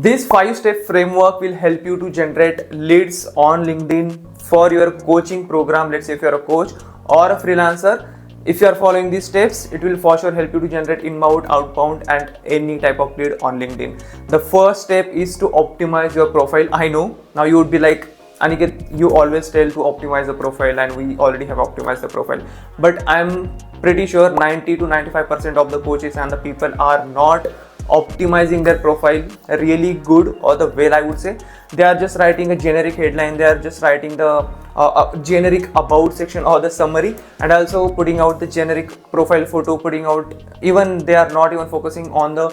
This 5-step framework will help you to generate leads on LinkedIn for your coaching program. Let's say if you're a coach or a freelancer, if you are following these steps, it will for sure help you to generate inbound, outbound, and any type of lead on LinkedIn. The first step is to optimize your profile. I know now you would be like, Aniket, you always tell to optimize the profile, and we already have optimized the profile. But I'm pretty sure 90 to 95% of the coaches and the people are not optimizing their profile really good, or the well, I would say. They are just writing a generic headline, they are just writing the generic about section or the summary, and also putting out the generic profile photo, putting out, even they are not even focusing on the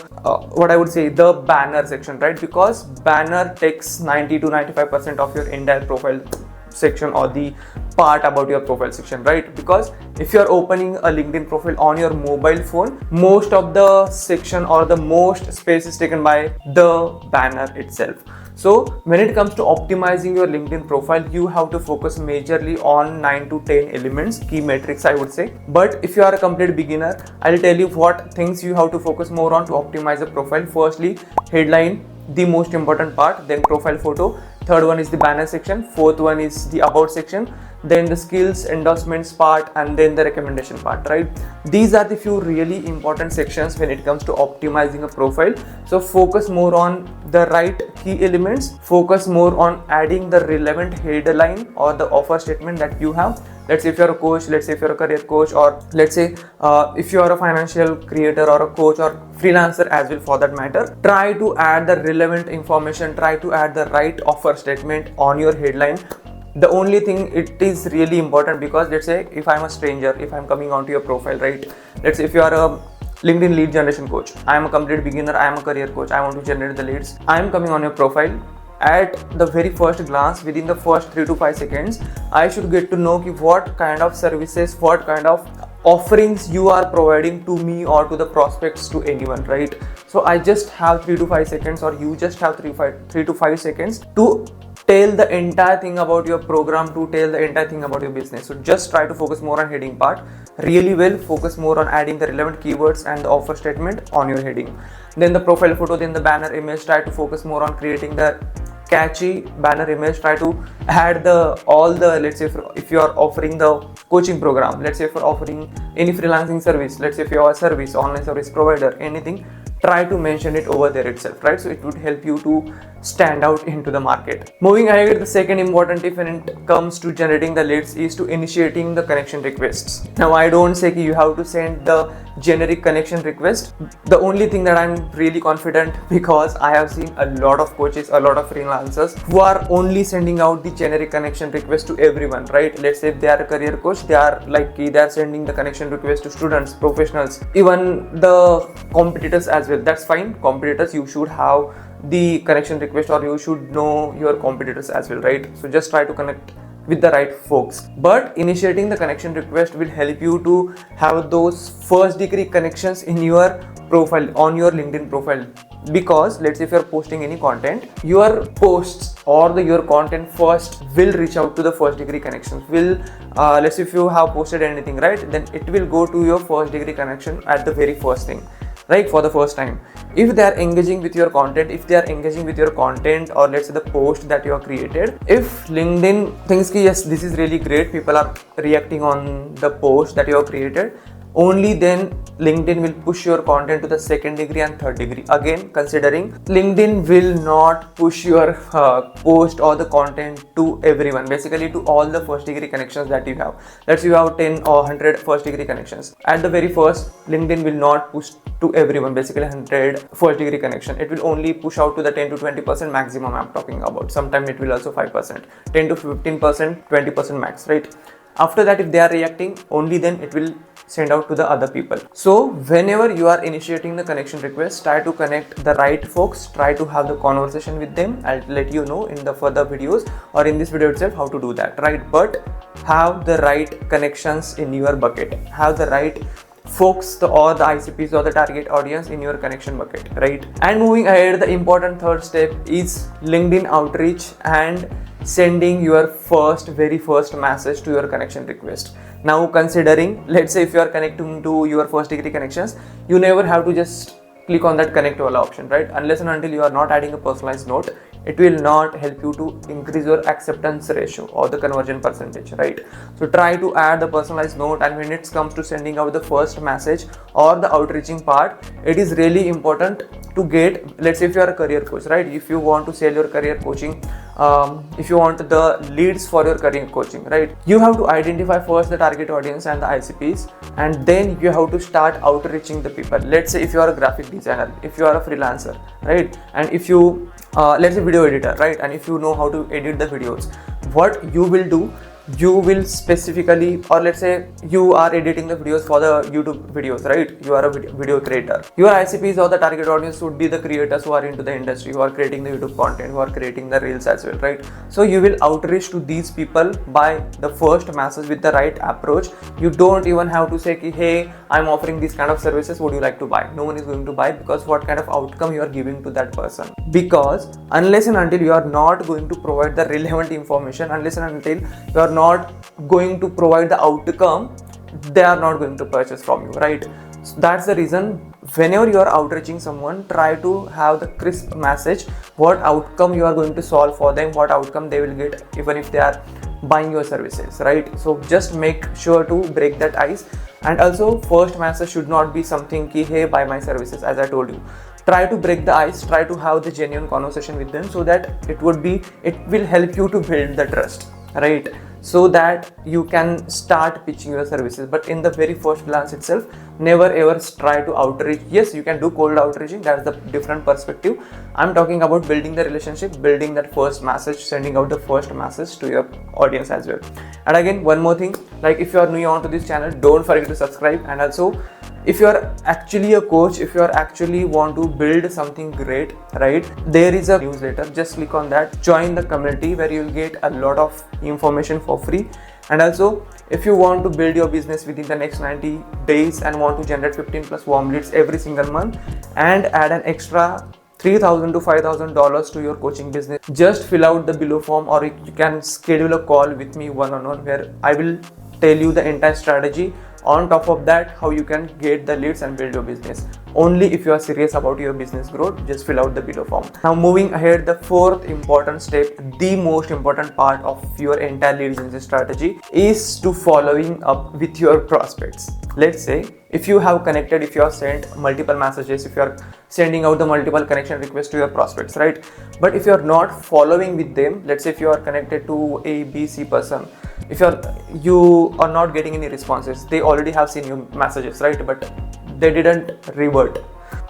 what I would say, the banner section, right? Because banner takes 90 to 95% of your entire profile section or the part about your profile section, right? Because if you are opening a LinkedIn profile on your mobile phone, most of the section or the most space is taken by the banner itself. So when it comes to optimizing your LinkedIn profile, you have to focus majorly on 9 to 10 elements, key metrics, I would say. But if you are a complete beginner, I'll tell you what things you have to focus more on to optimize the profile. Firstly, headline, the most important part, then profile photo, third one is the banner section, fourth one is the about section, then the skills, endorsements part, and then the recommendation part, right? These are the few really important sections when it comes to optimizing a profile. So focus more on the right key elements, focus more on adding the relevant headline or the offer statement that you have. Let's say if you're a coach, let's say if you're a career coach, or let's say if you are a financial creator or a coach or freelancer as well for that matter, try to add the relevant information, try to add the right offer statement on your headline. The only thing, it is really important, because let's say if I'm a stranger, if I'm coming onto your profile, right? Let's say if you are a LinkedIn lead generation coach, I am a complete beginner, I am a career coach, I want to generate the leads, I am coming on your profile. At the very first glance, within the first 3 to 5 seconds, I should get to know what kind of services, what kind of offerings you are providing to me or to the prospects, to anyone, right? So I just have 3 to 5 seconds, or you just have 3 to 5 seconds to tell the entire thing about your program, to tell the entire thing about your business. So just try to focus more on heading part really well, focus more on adding the relevant keywords and the offer statement on your heading. Then the profile photo, then the banner image, try to focus more on creating the catchy banner image, try to add the all the, let's say if you are offering the coaching program, let's say if you're offering any freelancing service, let's say if you are a service, online service provider, anything, try to mention it over there itself, right? So it would help you to stand out into the market. Moving ahead, the second important tip when it comes to generating the leads is to initiating the connection requests. Now I don't say you have to send the generic connection request. The only thing that I'm really confident, because I have seen a lot of coaches, a lot of freelancers who are only sending out the generic connection request to everyone, right? Let's say if they are a career coach, they are sending the connection request to students, professionals, even the competitors as well. That's fine. Competitors, you should have the connection request, or you should know your competitors as well, right? So just try to connect with the right folks. But initiating the connection request will help you to have those first degree connections in your profile, on your LinkedIn profile. Because let's say if you're posting any content, your posts or your content first will reach out to the first degree connections. Let's say if you have posted anything, right, then it will go to your first degree connection at the very first thing, right, for the first time. If they are engaging with your content, or let's say the post that you have created, if LinkedIn thinks yes, this is really great, people are reacting on the post that you have created, only then LinkedIn will push your content to the second degree and third degree. Again, considering LinkedIn will not push your post or the content to everyone, basically to all the first degree connections that you have. Let's say you have 10 or 100 first degree connections. At the very first, LinkedIn will not push to everyone, basically 100 first degree connection. It will only push out to the 10 to 20% maximum I'm talking about. Sometimes it will also 5%, 10 to 15%, 20% max, right? After that, if they are reacting, only then it will send out to the other people. So whenever you are initiating the connection request, try to connect the right folks, try to have the conversation with them. I'll let you know in the further videos or in this video itself how to do that, right? But have the right connections in your bucket, have the right folks or the ICPs or the target audience in your connection bucket, right? And moving ahead, the important third step is LinkedIn outreach and sending your very first message to your connection request. Now considering, let's say if you are connecting to your first degree connections, you never have to just click on that connect wala option, right? Unless and until you are not adding a personalized note, it will not help you to increase your acceptance ratio or the conversion percentage, right? So try to add the personalized note, and when it comes to sending out the first message or the outreaching part, it is really important to get, let's say if you are a career coach, right? If you want to sell your career coaching, if you want the leads for your career coaching, right, you have to identify first the target audience and the ICPs, and then you have to start outreaching the people. Let's say if you are a graphic designer, if you are a freelancer, right, and if you let's say video editor, right, and if you know how to edit the videos, what you will do, you will specifically, or let's say you are editing the videos for the YouTube videos, right? You are a video creator. Your ICPs or the target audience would be the creators who are into the industry, who are creating the YouTube content, who are creating the reels as well, right? So you will outreach to these people by the first message with the right approach. You don't even have to say, hey, I'm offering these kind of services, would you like to buy? No one is going to buy, because what kind of outcome you are giving to that person? Because unless and until you are not going to provide the relevant information, unless and until you are not going to provide the outcome, they are not going to purchase from you, right? So that's the reason whenever you are outreaching someone, try to have the crisp message, what outcome you are going to solve for them, what outcome they will get even if they are buying your services, right? So just make sure to break that ice. And also first message should not be something ki, hey, buy my services, as I told you. Try to break the ice, try to have the genuine conversation with them, so that it will help you to build the trust, right? So that you can start pitching your services. But in the very first glance itself, never ever try to outreach. Yes, you can do cold outreaching, that's the different perspective. I'm talking about building the relationship, building that first message, sending out the first message to your audience as well. And again, one more thing, like if you are new onto this channel, don't forget to subscribe. And also, if you are actually a coach, if you are actually want to build something great, right, there is a newsletter. Just click on that, join the community, where you will get a lot of information for free. And also, if you want to build your business within the next 90 days and want to generate 15 plus warm leads every single month and add an extra $3,000 to $5,000 to your coaching business, just fill out the below form, or you can schedule a call with me one-on-one, where I will tell you the entire strategy. On top of that, how you can get the leads and build your business. Only if you are serious about your business growth, just fill out the below form. Now moving ahead, the fourth important step, the most important part of your entire lead generation strategy, is to following up with your prospects. Let's say if you have connected, if you have sent multiple messages, if you are sending out the multiple connection requests to your prospects, right? But if you are not following with them, let's say if you are connected to A, B, C person, if you are not getting any responses, they already have seen your messages, right? But they didn't revert.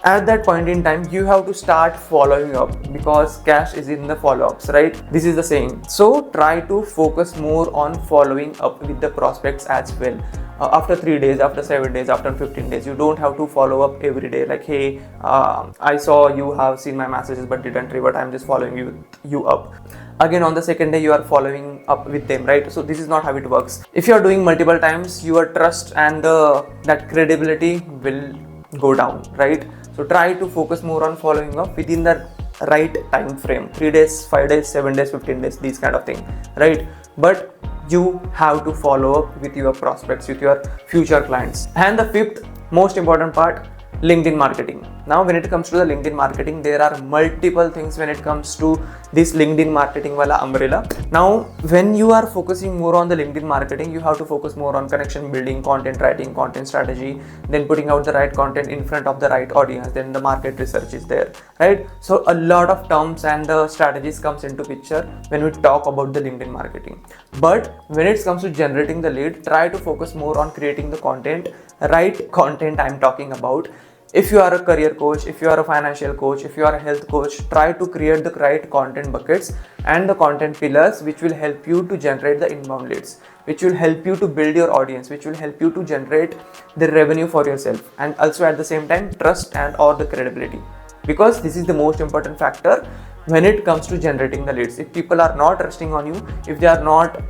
At that point in time, you have to start following up, because cash is in the follow-ups, right? This is the saying. So try to focus more on following up with the prospects as well. After 3 days, after 7 days, after 15 days, you don't have to follow up every day, like, hey, I saw you have seen my messages but didn't revert, I'm just following you up. Again, on the second day, you are following up with them, right? So this is not how it works. If you are doing multiple times, your trust and that credibility will go down, right? So try to focus more on following up within the right time frame, 3 days, 5 days, 7 days, 15 days, these kind of thing, right? But you have to follow up with your prospects, with your future clients. And the fifth most important part, LinkedIn marketing. Now, when it comes to the LinkedIn marketing, there are multiple things when it comes to this LinkedIn marketing wala umbrella. Now, when you are focusing more on the LinkedIn marketing, you have to focus more on connection building, content writing, content strategy, then putting out the right content in front of the right audience, then the market research is there, right? So a lot of terms and the strategies comes into picture when we talk about the LinkedIn marketing. But when it comes to generating the lead, try to focus more on creating the content, right content I'm talking about. If you are a career coach, if you are a financial coach, if you are a health coach, try to create the right content buckets and the content pillars which will help you to generate the inbound leads, which will help you to build your audience, which will help you to generate the revenue for yourself, and also at the same time trust and or the credibility, because this is the most important factor when it comes to generating the leads. If people are not trusting on you, if they are not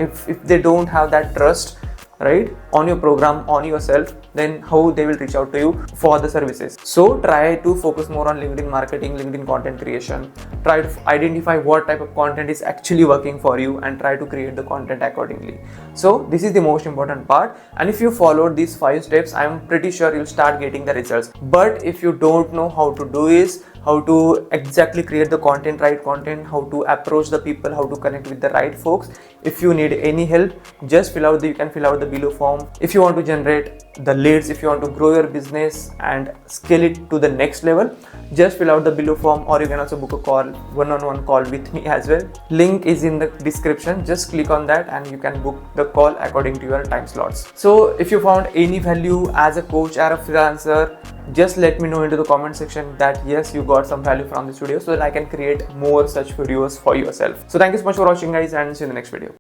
if they don't have that trust right, on your program, on yourself, then how they will reach out to you for the services. So try to focus more on LinkedIn marketing, LinkedIn content creation. Try to identify what type of content is actually working for you and try to create the content accordingly. So this is the most important part, and if you followed these 5 steps, I am pretty sure you'll start getting the results. But if you don't know how to do is, how to exactly create the content, right content, how to approach the people, how to connect with the right folks, if you need any help, just you can fill out the below form. If you want to generate the leads, if you want to grow your business and scale it to the next level, just fill out the below form, or you can also book a call, one-on-one call with me as well. Link is in the description. Just click on that and you can book the call according to your time slots. So if you found any value as a coach or a freelancer, just let me know into the comment section that yes, you got some value from this video, so that I can create more such videos for yourself. So thank you so much for watching, guys, and see you in the next video.